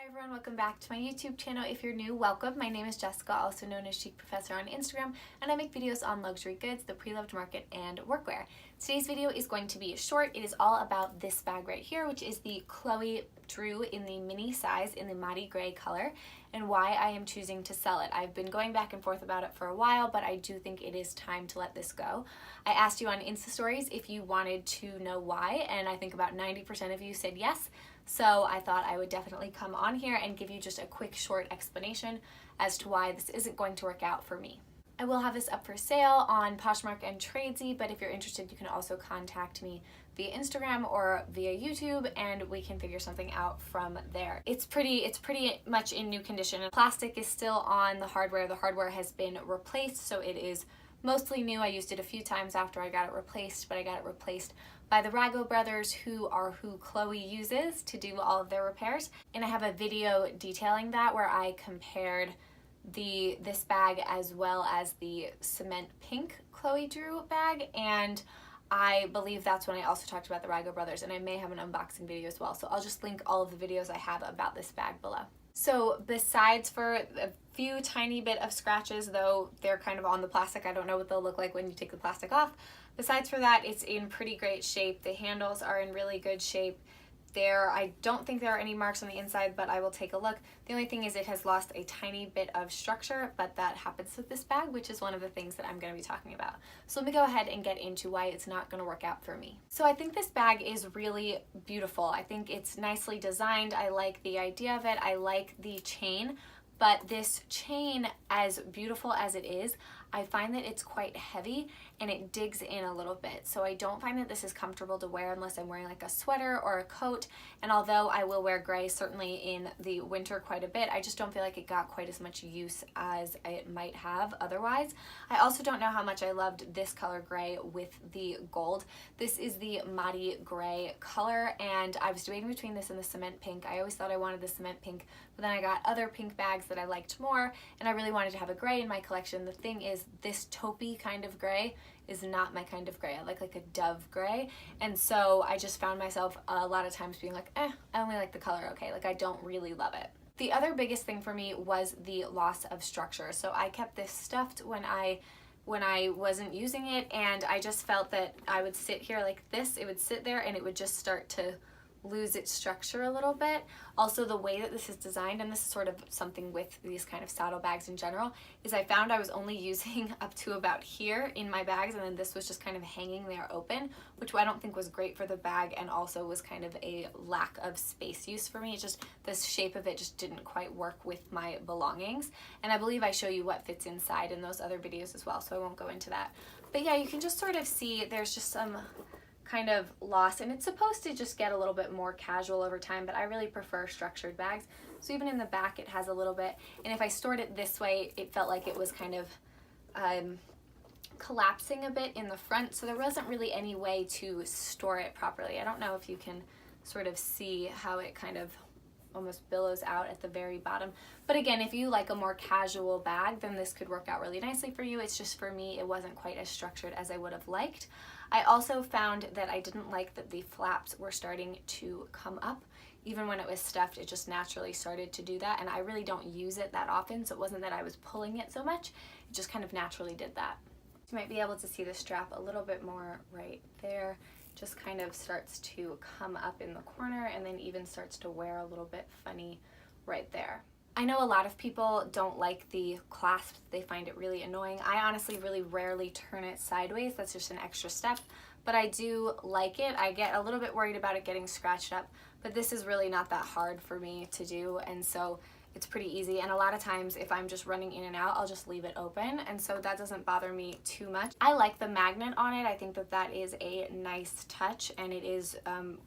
Hi everyone, welcome back to my YouTube channel. If you're new, welcome. My name is Jessica, also known as Chic Professor on Instagram, and I make videos on luxury goods, the pre-loved market, and workwear. Today's video is going to be short. It is all about this bag right here, which is the Chloe Drew in the mini size in the Muddy Gray color, and why I am choosing to sell it. I've been going back and forth about it for a while, but I do think it is time to let this go. I asked you on Insta stories if you wanted to know why, and I think about 90% of you said yes. So I thought I would definitely come on here and give you just a quick short explanation as to why this isn't going to work out for me. I will have this up for sale on Poshmark and Tradesy, but if you're interested, you can also contact me via Instagram or via YouTube, and we can figure something out from there. It's pretty much in new condition. Plastic is still on the hardware. The hardware has been replaced, so it is mostly new. I used it a few times after I got it replaced, but I got it replaced by the Rago brothers, who Chloe uses to do all of their repairs. And I have a video detailing that where I compared this bag as well as the cement pink Chloe Drew bag, and I believe that's when I also talked about the Rago brothers, and I may have an unboxing video as well. So I'll just link all of the videos I have about this bag below. So besides for a few tiny bit of scratches, though they're kind of on the plastic, I don't know what they'll look like when you take the plastic off. Besides for that, it's in pretty great shape. The handles are in really good shape. I don't think there are any marks on the inside, but I will take a look. The only thing is it has lost a tiny bit of structure, but that happens with this bag, which is one of the things that I'm going to be talking about. So let me go ahead and get into why it's not going to work out for me. So I think this bag is really beautiful. I think it's nicely designed. I like the idea of it. I like the chain, but this chain, as beautiful as it is, I find that it's quite heavy and it digs in a little bit. So I don't find that this is comfortable to wear unless I'm wearing like a sweater or a coat. And although I will wear gray certainly in the winter quite a bit, I just don't feel like it got quite as much use as it might have otherwise. I also don't know how much I loved this color gray with the gold. This is the Muddy Gray color, and I was debating between this and the cement pink. I always thought I wanted the cement pink, but then I got other pink bags that I liked more, and I really wanted to have a gray in my collection. The thing is, this taupey kind of gray is not my kind of gray. I like a dove gray, and so I just found myself a lot of times being like, I only like the color, okay, like I don't really love it. The other biggest thing for me was the loss of structure. So I kept this stuffed when I wasn't using it, and I just felt that I would sit here like this, it would sit there and it would just start to lose its structure a little bit. Also, the way that this is designed, and this is sort of something with these kind of saddle bags in general, is I found I was only using up to about here in my bags, and then this was just kind of hanging there open, which I don't think was great for the bag, and also was kind of a lack of space use for me. It just, this shape of it just didn't quite work with my belongings, and I believe I show you what fits inside in those other videos as well, so I won't go into that. But yeah, you can just sort of see there's just some kind of loss, and it's supposed to just get a little bit more casual over time, but I really prefer structured bags. So even in the back it has a little bit, and if I stored it this way, it felt like it was kind of collapsing a bit in the front, so there wasn't really any way to store it properly. I don't know if you can sort of see how it kind of almost billows out at the very bottom. But again, if you like a more casual bag, then this could work out really nicely for you. It's just, for me, it wasn't quite as structured as I would have liked. I also found that I didn't like that the flaps were starting to come up. Even when it was stuffed, it just naturally started to do that, and I really don't use it that often, so it wasn't that I was pulling it so much, it just kind of naturally did that. You might be able to see the strap a little bit more right there. Just kind of starts to come up in the corner, and then even starts to wear a little bit funny right there. I know a lot of people don't like the clasp. They find it really annoying. I honestly really rarely turn it sideways. That's just an extra step, but I do like it. I get a little bit worried about it getting scratched up, but this is really not that hard for me to do, and so it's pretty easy. And a lot of times if I'm just running in and out, I'll just leave it open, and so that doesn't bother me too much. I like the magnet on it. I think that that is a nice touch, and it is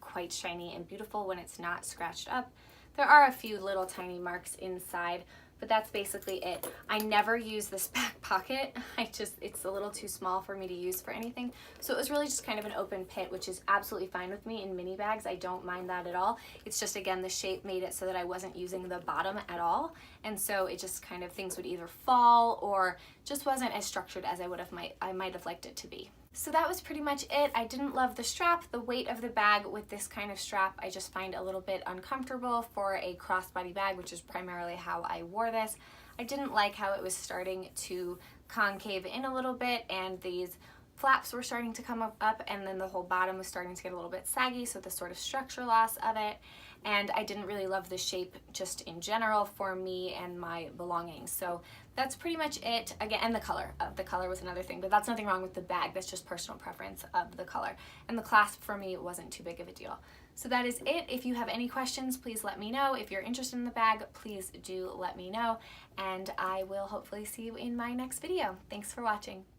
quite shiny and beautiful when it's not scratched up. There are a few little tiny marks inside, but that's basically it. I never use this back pocket. It's a little too small for me to use for anything. So it was really just kind of an open pit, which is absolutely fine with me in mini bags. I don't mind that at all. It's just, again, the shape made it so that I wasn't using the bottom at all. And so it just kind of, things would either fall or just wasn't as structured as I might have liked it to be. So that was pretty much it. I didn't love the strap. The weight of the bag with this kind of strap I just find a little bit uncomfortable for a crossbody bag, which is primarily how I wore this. I didn't like how it was starting to concave in a little bit, and these flaps were starting to come up, and then the whole bottom was starting to get a little bit saggy, so the sort of structure loss of it. And I didn't really love the shape just in general for me and my belongings. So that's pretty much it. Again, and the color. The color was another thing, but that's nothing wrong with the bag. That's just personal preference of the color. And the clasp for me wasn't too big of a deal. So that is it. If you have any questions, please let me know. If you're interested in the bag, please do let me know. And I will hopefully see you in my next video. Thanks for watching.